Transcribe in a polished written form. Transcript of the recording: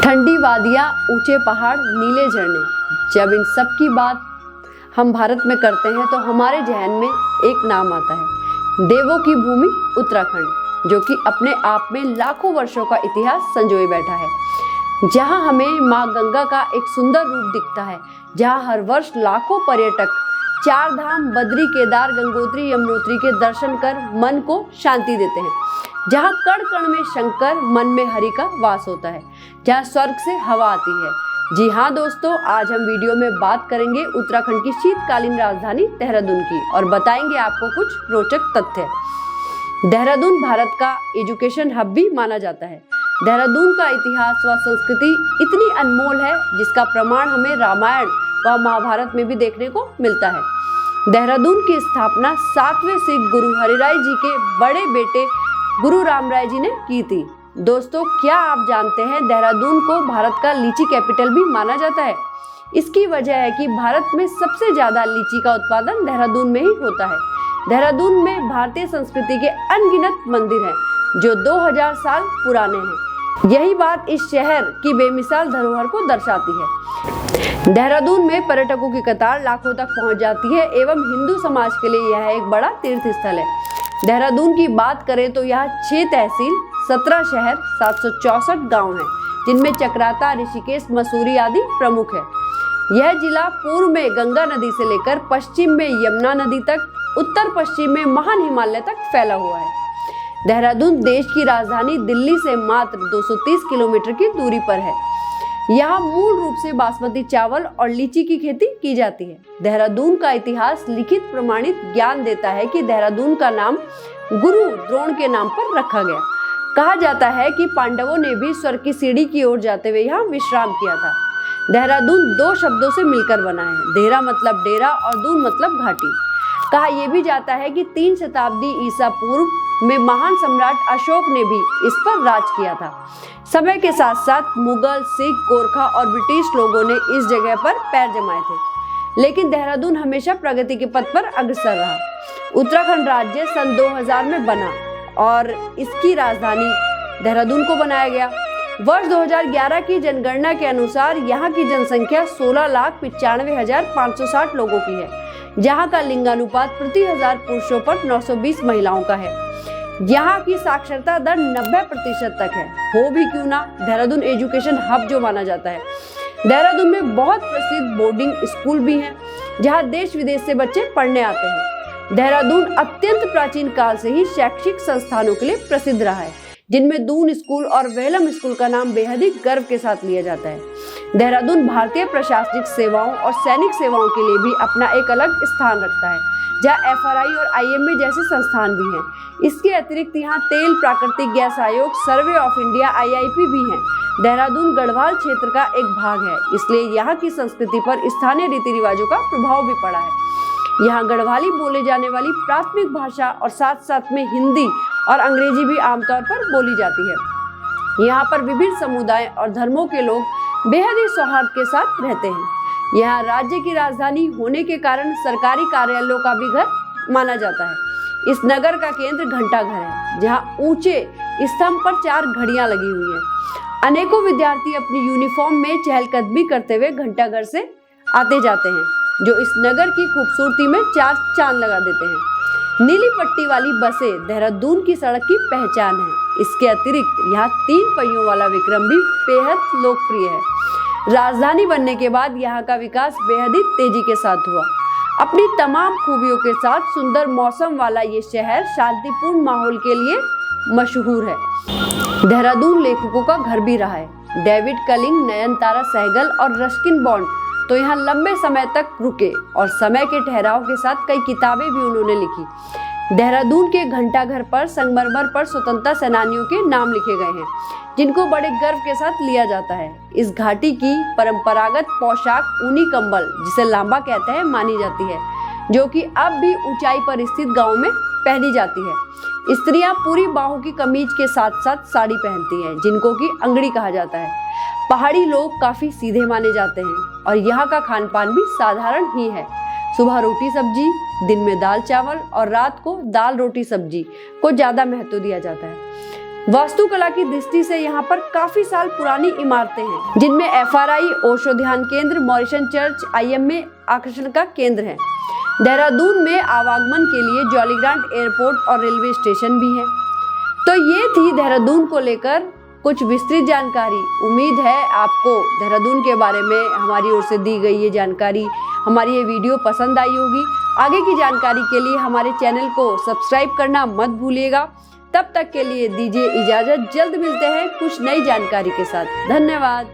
ठंडी वादियाँ, ऊंचे पहाड़, नीले झरने, जब इन सब की बात हम भारत में करते हैं तो हमारे जहन में एक नाम आता है, देवों की भूमि उत्तराखंड, जो कि अपने आप में लाखों वर्षों का इतिहास संजोए बैठा है। जहां हमें माँ गंगा का एक सुंदर रूप दिखता है, जहां हर वर्ष लाखों पर्यटक चार धाम बद्री, केदार, गंगोत्री, यमुनोत्री के दर्शन कर मन को शांति देते हैं, जहाँ कण कण में शंकर, मन में हरि का वास होता है, जहाँ स्वर्ग से हवा आती है। जी हाँ दोस्तों, आज हम वीडियो में बात करेंगे उत्तराखंड की शीतकालीन राजधानी देहरादून की और बताएंगे आपको कुछ रोचक तथ्य। देहरादून भारत का एजुकेशन हब भी माना जाता है। देहरादून का इतिहास व संस्कृति इतनी अनमोल है जिसका प्रमाण हमें रामायण व महाभारत में भी देखने को मिलता है। देहरादून की स्थापना 7वें सिख गुरु हरिराय जी के बड़े बेटे गुरु रामराय जी ने की थी। दोस्तों, क्या आप जानते हैं देहरादून को भारत का लीची कैपिटल भी माना जाता है। इसकी वजह है कि भारत में सबसे ज्यादा लीची का उत्पादन देहरादून में ही होता है। देहरादून में भारतीय संस्कृति के अनगिनत मंदिर हैं जो 2000 साल पुराने हैं। यही बात इस शहर की बेमिसाल धरोहर को दर्शाती है। देहरादून में पर्यटकों की कतार लाखों तक पहुंच जाती है एवं हिंदू समाज के लिए यह एक बड़ा तीर्थ स्थल है। देहरादून की बात करें तो यहाँ 6 तहसील, 17 शहर, 764 गांव हैं, जिनमें चक्राता, ऋषिकेश, मसूरी आदि प्रमुख है। यह जिला पूर्व में गंगा नदी से लेकर पश्चिम में यमुना नदी तक, उत्तर पश्चिम में महान हिमालय तक फैला हुआ है। देहरादून देश की राजधानी दिल्ली से मात्र 230 किलोमीटर की दूरी पर है। यहाँ मूल रूप से बासमती चावल और लीची की खेती की जाती है। देहरादून का इतिहास लिखित प्रमाणित ज्ञान देता है कि देहरादून का नाम गुरु द्रोण के नाम पर रखा गया। कहा जाता है कि पांडवों ने भी स्वर्ग की सीढ़ी की ओर जाते हुए यहाँ विश्राम किया था। देहरादून 2 शब्दों से मिलकर बना है। देहरा मतलब डेरा और दून मतलब घाटी। कहा यह भी जाता है कि 3 शताब्दी ईसा पूर्व में महान सम्राट अशोक ने भी इस पर राज किया था। समय के साथ साथ मुगल, सिख, गोरखा और ब्रिटिश लोगों ने इस जगह पर पैर जमाए थे, लेकिन देहरादून हमेशा प्रगति के पथ पर अग्रसर रहा। उत्तराखंड राज्य सन 2000 में बना और इसकी राजधानी देहरादून को बनाया गया। वर्ष 2011 की जनगणना के अनुसार यहाँ की जनसंख्या 16,95,560 लोगों की है, जहाँ का लिंगानुपात प्रति 1000 पुरुषों पर 920 महिलाओं का है। यहाँ की साक्षरता दर 90% तक है। हो भी क्यों ना, देहरादून एजुकेशन हब जो माना जाता है। देहरादून में बहुत प्रसिद्ध बोर्डिंग स्कूल भी हैं, जहाँ देश विदेश से बच्चे पढ़ने आते हैं। देहरादून अत्यंत प्राचीन काल से ही शैक्षिक संस्थानों के लिए प्रसिद्ध रहा है, जिनमें दून स्कूल और वेलम स्कूल का नाम बेहद ही गर्व के साथ लिया जाता है। देहरादून भारतीय प्रशासनिक सेवाओं और सैनिक सेवाओं के लिए भी अपना एक अलग स्थान रखता है, जहाँ FRI और IMA जैसे संस्थान भी हैं। इसके अतिरिक्त यहाँ तेल, प्राकृतिक गैस आयोग, सर्वे ऑफ इंडिया, IIP भी हैं। देहरादून गढ़वाल क्षेत्र का एक भाग है, इसलिए यहाँ की संस्कृति पर स्थानीय रीति रिवाजों का प्रभाव भी पड़ा है। यहाँ गढ़वाली बोले जाने वाली प्राथमिक भाषा और साथ साथ में हिंदी और अंग्रेजी भी आमतौर पर बोली जाती है। यहाँ पर विभिन्न समुदाय और धर्मों के लोग बेहद ही सौहार्द के साथ रहते हैं। यहाँ राज्य की राजधानी होने के कारण सरकारी कार्यालयों का भी घर माना जाता है। इस नगर का केंद्र घंटाघर है, जहाँ ऊंचे स्तंभ पर 4 घड़ियां लगी हुई हैं। अनेकों विद्यार्थी अपनी यूनिफॉर्म में चहलकदमी करते हुए घंटाघर से आते जाते हैं, जो इस नगर की खूबसूरती में 4 चांद लगा देते हैं। नीली पट्टी वाली बसें देहरादून की सड़क की पहचान है। इसके अतिरिक्त यहाँ 3 पहियों वाला विक्रम भी बेहद लोकप्रिय है। राजधानी बनने के बाद यहाँ का विकास बेहद ही तेजी के साथ हुआ। अपनी तमाम खूबियों के साथ सुंदर मौसम वाला ये शहर शांतिपूर्ण माहौल के लिए मशहूर है। देहरादून लेखकों का घर भी रहा है। डेविड कलिंग, नयनतारा सहगल और रस्किन बॉन्ड तो यहाँ लंबे समय तक रुके और समय के ठहराव के साथ कई किताबें भी उन्होंने लिखी। देहरादून के घंटाघर पर संगमरमर पर स्वतंत्रता सेनानियों के नाम लिखे गए हैं, जिनको बड़े गर्व के साथ लिया जाता है। इस घाटी की परंपरागत पोशाक ऊनी कंबल, जिसे लांबा कहते हैं, मानी जाती है, जो कि अब भी ऊंचाई पर स्थित गांवों में पहनी जाती है। स्त्रियां पूरी बाहों की कमीज के साथ साथ साड़ी पहनती हैं, जिनको कि अंगड़ी कहा जाता है। पहाड़ी लोग काफी सीधे माने जाते हैं और यहाँ का खान पान भी साधारण ही है। सुबह रोटी सब्जी, दिन में दाल चावल और रात को दाल रोटी सब्जी को ज्यादा महत्व दिया जाता है। वास्तुकला की दृष्टि से यहाँ पर काफी साल पुरानी इमारतें हैं, जिनमें FRI, ओशो ध्यान केंद्र, मॉरिशन चर्च, IMA आकर्षण का केंद्र है। देहरादून में आवागमन के लिए जॉली ग्रांट एयरपोर्ट और रेलवे स्टेशन भी है। तो ये थी देहरादून को लेकर कुछ विस्तृत जानकारी। उम्मीद है आपको देहरादून के बारे में हमारी ओर से दी गई ये जानकारी, हमारी ये वीडियो पसंद आई होगी। आगे की जानकारी के लिए हमारे चैनल को सब्सक्राइब करना मत भूलिएगा। तब तक के लिए दीजिए इजाजत, जल्द मिलते हैं कुछ नई जानकारी के साथ। धन्यवाद।